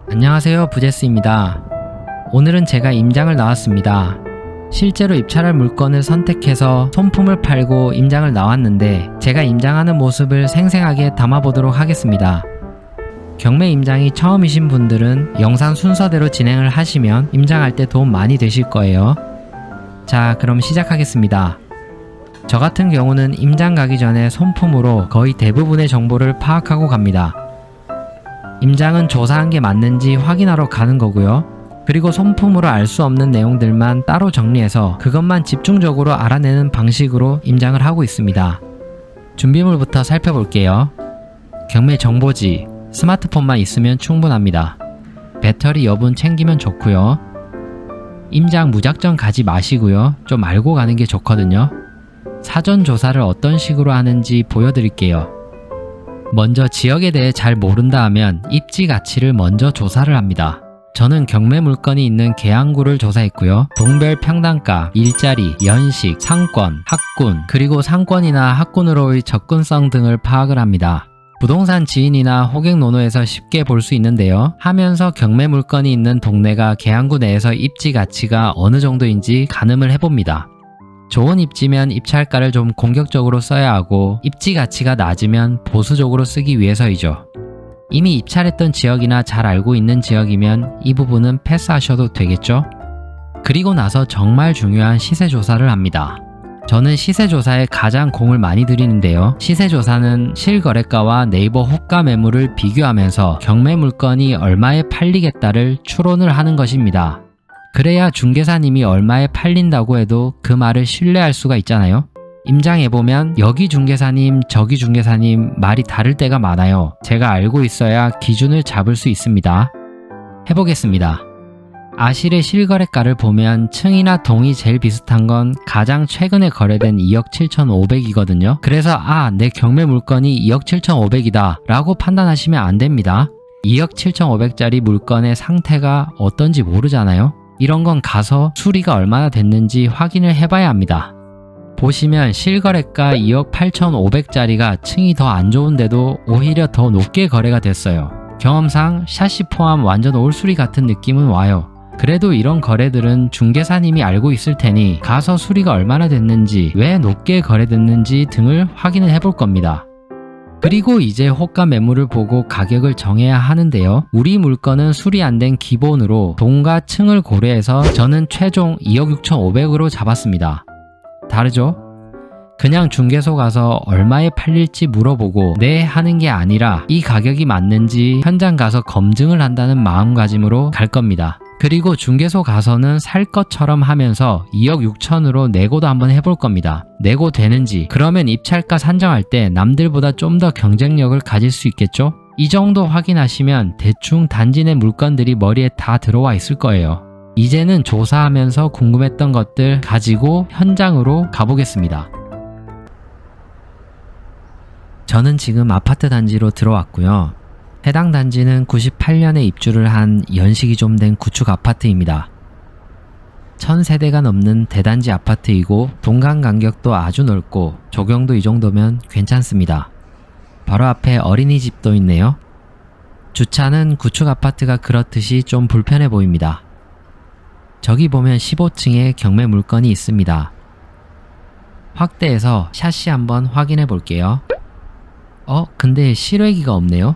안녕하세요, 부제스입니다. 오늘은 제가 임장을 나왔습니다. 실제로 입찰할 물건을 선택해서 손품을 팔고 임장을 나왔는데 제가 임장하는 모습을 생생하게 담아보도록 하겠습니다. 경매 임장이 처음이신 분들은 영상 순서대로 진행을 하시면 임장할 때 도움 많이 되실 거예요. 자, 그럼 시작하겠습니다. 저 같은 경우는 임장 가기 전에 손품으로 거의 대부분의 정보를 파악하고 갑니다. 임장은 조사한 게 맞는지 확인하러 가는 거고요. 그리고 손품으로 알 수 없는 내용들만 따로 정리해서 그것만 집중적으로 알아내는 방식으로 임장을 하고 있습니다. 준비물부터 살펴볼게요. 경매 정보지, 스마트폰만 있으면 충분합니다. 배터리 여분 챙기면 좋고요. 임장 무작정 가지 마시고요. 좀 알고 가는 게 좋거든요. 사전 조사를 어떤 식으로 하는지 보여드릴게요. 먼저 지역에 대해 잘 모른다 하면 입지 가치를 먼저 조사를 합니다. 저는 경매 물건이 있는 계양구를 조사했고요. 동별 평당가, 일자리, 연식, 상권, 학군, 그리고 상권이나 학군으로의 접근성 등을 파악을 합니다. 부동산 지인이나 호객 노노에서 쉽게 볼 수 있는데요. 하면서 경매 물건이 있는 동네가 계양구 내에서 입지 가치가 어느 정도인지 가늠을 해봅니다. 좋은 입지면 입찰가를 좀 공격적으로 써야 하고 입지 가치가 낮으면 보수적으로 쓰기 위해서이죠. 이미 입찰했던 지역이나 잘 알고 있는 지역이면 이 부분은 패스하셔도 되겠죠? 그리고 나서 정말 중요한 시세 조사를 합니다. 저는 시세 조사에 가장 공을 많이 들이는데요. 시세 조사는 실거래가와 네이버 호가 매물을 비교하면서 경매 물건이 얼마에 팔리겠다를 추론을 하는 것입니다. 그래야 중개사님이 얼마에 팔린다고 해도 그 말을 신뢰할 수가 있잖아요. 임장해보면 여기 중개사님 저기 중개사님 말이 다를 때가 많아요. 제가 알고 있어야 기준을 잡을 수 있습니다. 해보겠습니다. 아실의 실거래가를 보면 층이나 동이 제일 비슷한 건 가장 최근에 거래된 2억 7,500이거든요. 그래서 내 경매 물건이 2억 7,500이다 라고 판단하시면 안 됩니다. 2억 7,500짜리 물건의 상태가 어떤지 모르잖아요. 이런 건 가서 수리가 얼마나 됐는지 확인을 해봐야 합니다. 보시면 실거래가 2억 8,500짜리가 층이 더 안 좋은데도 오히려 더 높게 거래가 됐어요. 경험상 샤시 포함 완전 올수리 같은 느낌은 와요. 그래도 이런 거래들은 중개사님이 알고 있을 테니 가서 수리가 얼마나 됐는지, 왜 높게 거래됐는지 등을 확인을 해볼 겁니다. 그리고 이제 호가 매물을 보고 가격을 정해야 하는데요. 우리 물건은 수리 안 된 기본으로 동과 층을 고려해서 저는 최종 2억 6,500으로 잡았습니다. 다르죠? 그냥 중개소 가서 얼마에 팔릴지 물어보고 네 하는 게 아니라 이 가격이 맞는지 현장 가서 검증을 한다는 마음가짐으로 갈 겁니다. 그리고 중개소 가서는 살 것처럼 하면서 2억 6천으로 내고도 한번 해볼 겁니다. 내고 되는지, 그러면 입찰가 산정할 때 남들보다 좀 더 경쟁력을 가질 수 있겠죠? 이 정도 확인하시면 대충 단지 내 물건들이 머리에 다 들어와 있을 거예요. 이제는 조사하면서 궁금했던 것들 가지고 현장으로 가보겠습니다. 저는 지금 아파트 단지로 들어왔고요. 해당 단지는 98년에 입주를 한 연식이 좀 된 구축 아파트입니다. 1000세대가 넘는 대단지 아파트이고 동간 간격도 아주 넓고 조경도 이 정도면 괜찮습니다. 바로 앞에 어린이집도 있네요. 주차는 구축 아파트가 그렇듯이 좀 불편해 보입니다. 저기 보면 15층에 경매 물건이 있습니다. 확대해서 샤시 한번 확인해 볼게요. 근데 실외기가 없네요.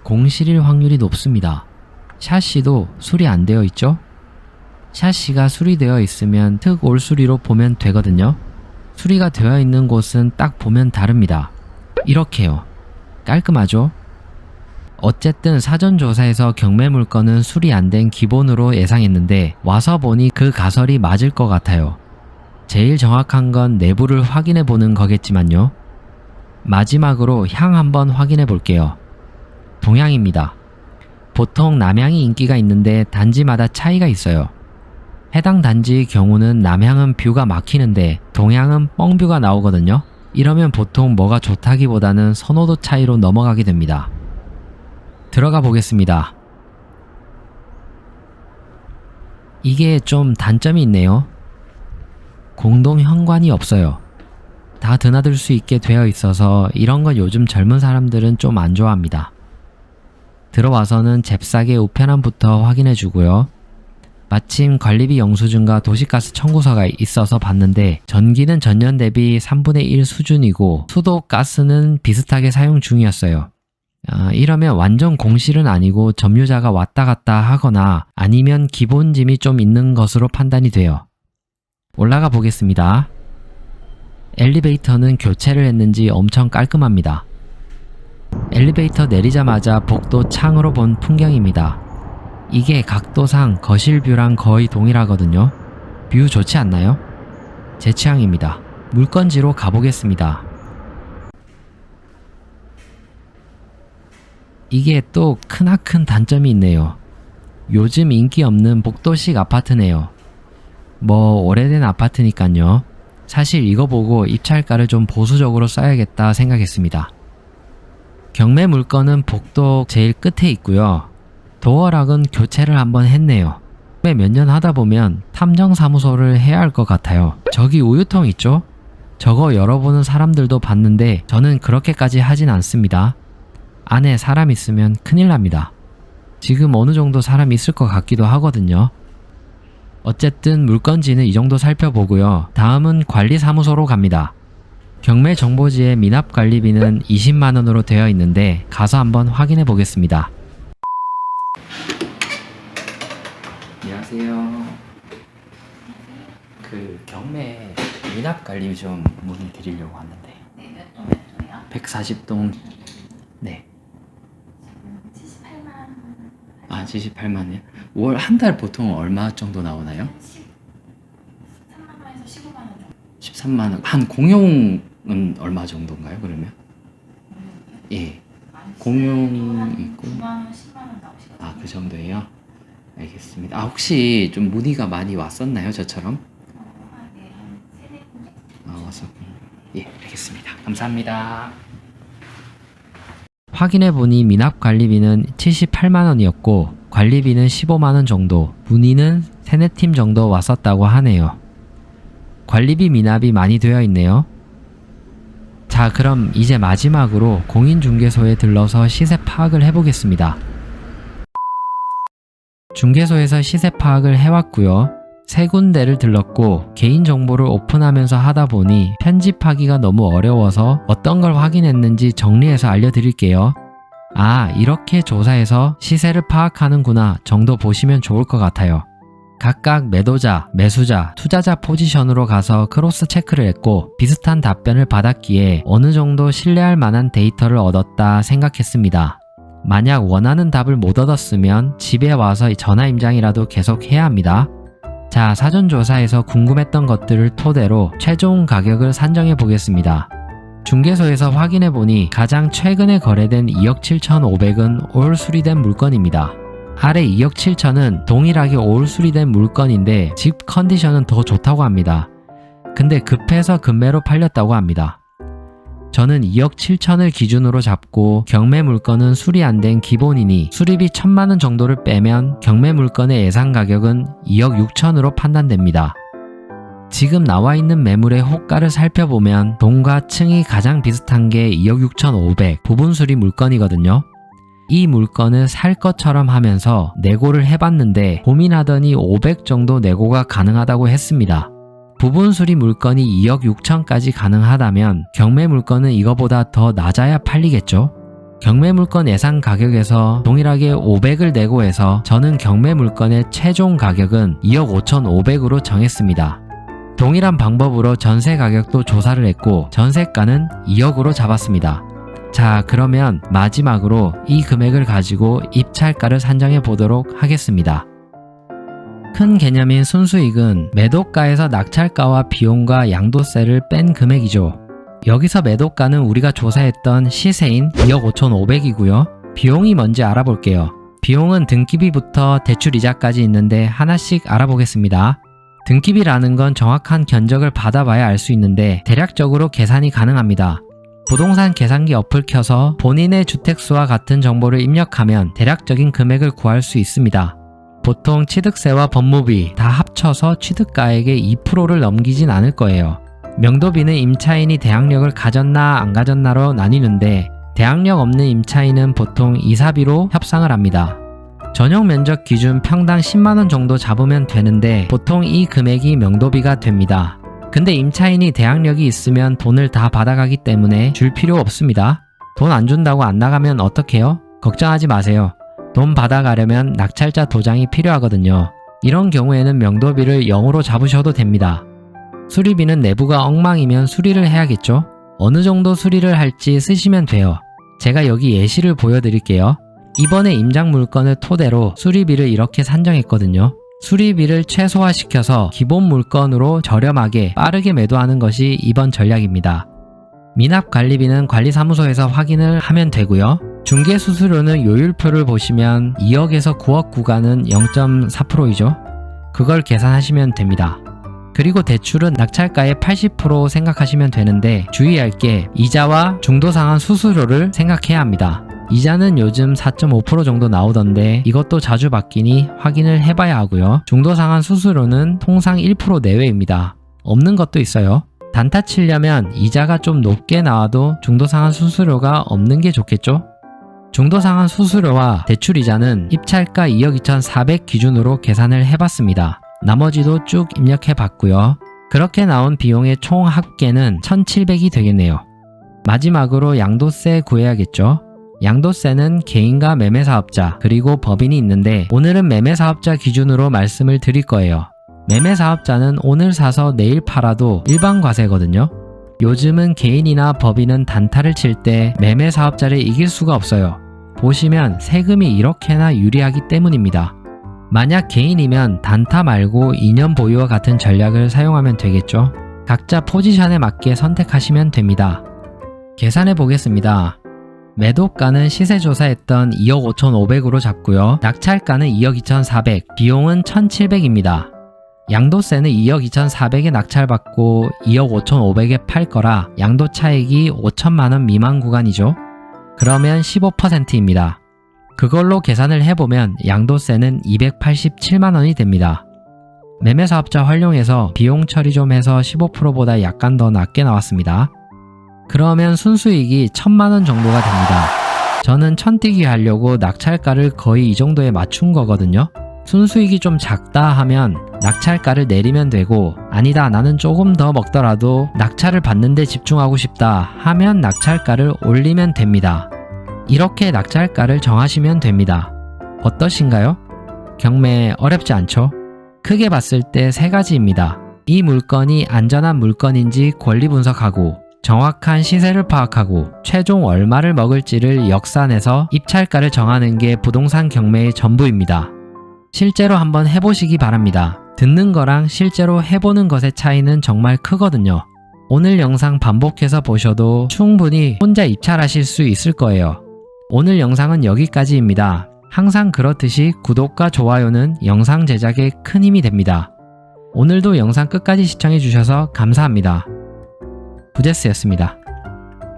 공실일 확률이 높습니다. 샤시도 수리 안 되어 있죠? 샤시가 수리되어 있으면 특 올수리로 보면 되거든요. 수리가 되어 있는 곳은 딱 보면 다릅니다. 이렇게요. 깔끔하죠? 어쨌든 사전조사에서 경매 물건은 수리 안 된 기본으로 예상했는데 와서 보니 그 가설이 맞을 것 같아요. 제일 정확한 건 내부를 확인해 보는 거겠지만요. 마지막으로 향 한번 확인해 볼게요. 동향입니다. 보통 남향이 인기가 있는데 단지마다 차이가 있어요. 해당 단지의 경우는 남향은 뷰가 막히는데 동향은 뻥뷰가 나오거든요. 이러면 보통 뭐가 좋다기보다는 선호도 차이로 넘어가게 됩니다. 들어가 보겠습니다. 이게 좀 단점이 있네요. 공동 현관이 없어요. 다 드나들 수 있게 되어 있어서 이런 건 요즘 젊은 사람들은 좀 안 좋아합니다. 들어와서는 잽싸게 우편함부터 확인해주고요. 마침 관리비 영수증과 도시가스 청구서가 있어서 봤는데 전기는 전년 대비 3분의 1 수준이고 수도 가스는 비슷하게 사용 중이었어요. 이러면 완전 공실은 아니고 점유자가 왔다 갔다 하거나 아니면 기본 짐이 좀 있는 것으로 판단이 돼요. 올라가 보겠습니다. 엘리베이터는 교체를 했는지 엄청 깔끔합니다. 엘리베이터 내리자마자 복도 창으로 본 풍경입니다. 이게 각도상 거실 뷰랑 거의 동일하거든요. 뷰 좋지 않나요? 제 취향입니다. 물건지로 가보겠습니다. 이게 또 크나큰 단점이 있네요. 요즘 인기 없는 복도식 아파트네요. 뭐 오래된 아파트니깐요. 사실 이거 보고 입찰가를 좀 보수적으로 써야겠다 생각했습니다. 경매 물건은 복도 제일 끝에 있고요. 도어락은 교체를 한번 했네요. 몇 년 하다 보면 탐정사무소를 해야 할 것 같아요. 저기 우유통 있죠? 저거 열어보는 사람들도 봤는데 저는 그렇게까지 하진 않습니다. 안에 사람 있으면 큰일 납니다. 지금 어느 정도 사람이 있을 것 같기도 하거든요. 어쨌든 물건지는 이 정도 살펴보고요. 다음은 관리사무소로 갑니다. 경매 정보지에 미납 관리비는 20만원으로 되어 있는데 가서 한번 확인해 보겠습니다. 안녕하세요. 그 경매 미납 관리비 좀 문의 드리려고 하는데. 네, 몇 동이요? 140동. 네. 78만. 아, 78만이요? 월 한 달 보통 얼마 정도 나오나요? 13만 원에서 15만 원 정도. 13만원. 한 공용은 얼마 정도인가요, 그러면? 예. 공용 있고. 9만 원, 10만 원 나오시거든요. 아, 그 정도예요? 알겠습니다. 아, 혹시 좀 문의가 많이 왔었나요, 저처럼? 네, 한 3-4군데. 아, 왔었군요. 예, 알겠습니다. 감사합니다. 확인해보니 미납 관리비는 78만원이었고 관리비는 15만원 정도, 문의는 3-4팀 정도 왔었다고 하네요. 관리비 미납이 많이 되어 있네요. 자, 그럼 이제 마지막으로 공인중개소에 들러서 시세 파악을 해보겠습니다. 중개소에서 시세 파악을 해왔고요. 3군데를 들렀고 개인정보를 오픈하면서 하다 보니 편집하기가 너무 어려워서 어떤 걸 확인했는지 정리해서 알려드릴게요. 아, 이렇게 조사해서 시세를 파악하는구나 정도 보시면 좋을 것 같아요. 각각 매도자, 매수자, 투자자 포지션으로 가서 크로스 체크를 했고 비슷한 답변을 받았기에 어느 정도 신뢰할 만한 데이터를 얻었다 생각했습니다. 만약 원하는 답을 못 얻었으면 집에 와서 전화 임장이라도 계속 해야 합니다. 자, 사전조사에서 궁금했던 것들을 토대로 최종 가격을 산정해 보겠습니다. 중개소에서 확인해 보니 가장 최근에 거래된 2억 7,500은 올 수리된 물건입니다. 아래 2억 7천은 동일하게 올 수리된 물건인데 집 컨디션은 더 좋다고 합니다. 근데 급해서 급매로 팔렸다고 합니다. 저는 2억 7천을 기준으로 잡고 경매 물건은 수리 안 된 기본이니 수리비 1,000만원 정도를 빼면 경매 물건의 예상 가격은 2억 6천으로 판단됩니다. 지금 나와 있는 매물의 호가를 살펴보면 동과 층이 가장 비슷한 게 2억 6,500 부분 수리 물건이거든요. 이 물건을 살 것처럼 하면서 내고를 해봤는데 고민하더니 500 정도 내고가 가능하다고 했습니다. 부분 수리 물건이 2억 6천까지 가능하다면 경매 물건은 이거보다 더 낮아야 팔리겠죠? 경매 물건 예상 가격에서 동일하게 500을 내고 해서 저는 경매 물건의 최종 가격은 2억 5,500으로 정했습니다. 동일한 방법으로 전세 가격도 조사를 했고 전세가는 2억으로 잡았습니다. 자, 그러면 마지막으로 이 금액을 가지고 입찰가를 산정해 보도록 하겠습니다. 큰 개념인 순수익은 매도가에서 낙찰가와 비용과 양도세를 뺀 금액이죠. 여기서 매도가는 우리가 조사했던 시세인 2억 5,500이고요. 비용이 뭔지 알아볼게요. 비용은 등기비부터 대출이자까지 있는데 하나씩 알아보겠습니다. 등기비라는 건 정확한 견적을 받아봐야 알 수 있는데 대략적으로 계산이 가능합니다. 부동산 계산기 어플 켜서 본인의 주택수와 같은 정보를 입력하면 대략적인 금액을 구할 수 있습니다. 보통 취득세와 법무비 다 합쳐서 취득가액의 2%를 넘기진 않을 거예요. 명도비는 임차인이 대항력을 가졌나 안 가졌나로 나뉘는데 대항력 없는 임차인은 보통 이사비로 협상을 합니다. 전용 면적 기준 평당 10만원 정도 잡으면 되는데 보통 이 금액이 명도비가 됩니다. 근데 임차인이 대항력이 있으면 돈을 다 받아가기 때문에 줄 필요 없습니다. 돈 안 준다고 안 나가면 어떡해요? 걱정하지 마세요. 돈 받아가려면 낙찰자 도장이 필요하거든요. 이런 경우에는 명도비를 0으로 잡으셔도 됩니다. 수리비는 내부가 엉망이면 수리를 해야겠죠? 어느 정도 수리를 할지 쓰시면 돼요. 제가 여기 예시를 보여드릴게요. 이번에 임장 물건을 토대로 수리비를 이렇게 산정했거든요. 수리비를 최소화시켜서 기본 물건으로 저렴하게 빠르게 매도하는 것이 이번 전략입니다. 미납관리비는 관리사무소에서 확인을 하면 되고요. 중개수수료는 요율표를 보시면 2억에서 9억 구간은 0.4%이죠. 그걸 계산하시면 됩니다. 그리고 대출은 낙찰가의 80% 생각하시면 되는데 주의할 게 이자와 중도상환 수수료를 생각해야 합니다. 이자는 요즘 4.5% 정도 나오던데 이것도 자주 바뀌니 확인을 해봐야 하고요. 중도상환 수수료는 통상 1% 내외입니다. 없는 것도 있어요. 단타 치려면 이자가 좀 높게 나와도 중도상환 수수료가 없는 게 좋겠죠? 중도상환 수수료와 대출이자는 입찰가 2억 2,400 기준으로 계산을 해봤습니다. 나머지도 쭉 입력해봤고요. 그렇게 나온 비용의 총 합계는 1,700이 되겠네요. 마지막으로 양도세 구해야겠죠? 양도세는 개인과 매매사업자 그리고 법인이 있는데 오늘은 매매사업자 기준으로 말씀을 드릴 거예요. 매매사업자는 오늘 사서 내일 팔아도 일반과세거든요. 요즘은 개인이나 법인은 단타를 칠 때 매매사업자를 이길 수가 없어요. 보시면 세금이 이렇게나 유리하기 때문입니다. 만약 개인이면 단타 말고 2년 보유와 같은 전략을 사용하면 되겠죠. 각자 포지션에 맞게 선택하시면 됩니다. 계산해 보겠습니다. 매도가는 시세조사했던 2억 5,500으로 잡고요. 낙찰가는 2억 2,400, 비용은 1,700입니다. 양도세는 2억 2,400에 낙찰받고 2억 5,500에 팔 거라 양도 차익이 5천만원 미만 구간이죠. 그러면 15%입니다. 그걸로 계산을 해보면 양도세는 287만원이 됩니다. 매매사업자 활용해서 비용 처리 좀 해서 15%보다 약간 더 낮게 나왔습니다. 그러면 순수익이 1,000만원 정도가 됩니다. 저는 천뛰기 하려고 낙찰가를 거의 이 정도에 맞춘 거거든요. 순수익이 좀 작다 하면 낙찰가를 내리면 되고 아니다 나는 조금 더 먹더라도 낙찰을 받는 데 집중하고 싶다 하면 낙찰가를 올리면 됩니다. 이렇게 낙찰가를 정하시면 됩니다. 어떠신가요? 경매 어렵지 않죠? 크게 봤을 때 세 가지입니다. 이 물건이 안전한 물건인지 권리 분석하고 정확한 시세를 파악하고 최종 얼마를 먹을지를 역산해서 입찰가를 정하는 게 부동산 경매의 전부입니다. 실제로 한번 해보시기 바랍니다. 듣는 거랑 실제로 해보는 것의 차이는 정말 크거든요. 오늘 영상 반복해서 보셔도 충분히 혼자 입찰하실 수 있을 거예요. 오늘 영상은 여기까지입니다. 항상 그렇듯이 구독과 좋아요는 영상 제작에 큰 힘이 됩니다. 오늘도 영상 끝까지 시청해 주셔서 감사합니다. 부제스였습니다.